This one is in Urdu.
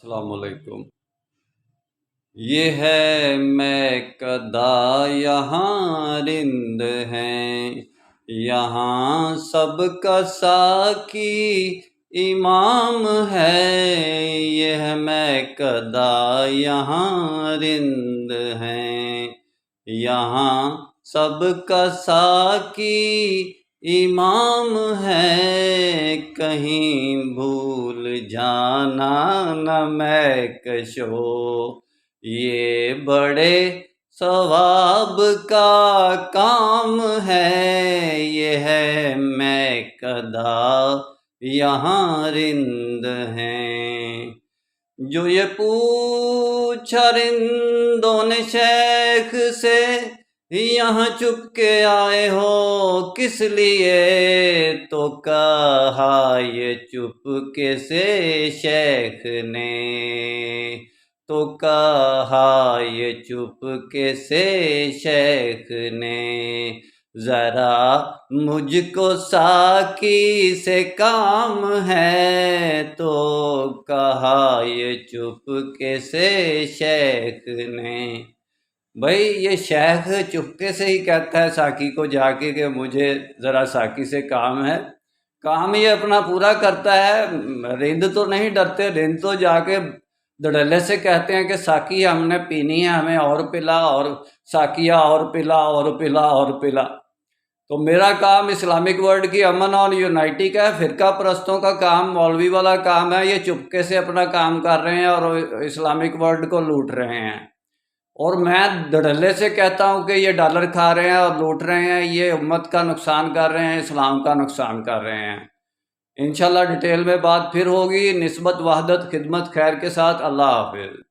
السلام علیکم۔ یہ ہے میکدہ یہاں رند ہیں، یہاں سب کا ساقی امام ہے۔ یہ ہے میکدہ یہاں رند ہیں، یہاں سب کا ساقی امام ہے۔ کہیں بھول جانا نہ میں کشو، یہ بڑے ثواب کا کام ہے۔ یہ ہے میکدہ یہاں رند ہیں۔ جو یہ پوچھا رندوں نے شیخ سے، یہاں چپ کے آئے ہو کس لیے؟ تو کہا یہ چپ کے سے شیخ نے، تو کہا یہ چپ کے سے شیخ نے، ذرا مجھ کو ساقی سے کام ہے۔ تو کہا یہ چپ کے سے شیخ نے۔ بھائی یہ شیخ چپکے سے ہی کہتا ہے ساقی کو جا کے کہ مجھے ذرا ساقی سے کام ہے، کام یہ اپنا پورا کرتا ہے۔ رند تو نہیں ڈرتے، رند تو جا کے دھڑلے سے کہتے ہیں کہ ساقی ہم نے پینی ہے، ہمیں اور پلا، اور ساقیہ اور پلا اور پلا اور پلا۔ تو میرا کام اسلامک ورلڈ کی امن اور یونائٹی کا ہے، فرقہ پرستوں کا کام مولوی والا کام ہے۔ یہ چپکے سے اپنا کام کر رہے ہیں اور اسلامک ورلڈ کو لوٹ رہے ہیں، اور میں دھڑلے سے کہتا ہوں کہ یہ ڈالر کھا رہے ہیں اور لوٹ رہے ہیں، یہ امت کا نقصان کر رہے ہیں، اسلام کا نقصان کر رہے ہیں۔ انشاءاللہ ڈیٹیل میں بات پھر ہوگی۔ نسبت وحدت خدمت خیر کے ساتھ۔ اللہ حافظ۔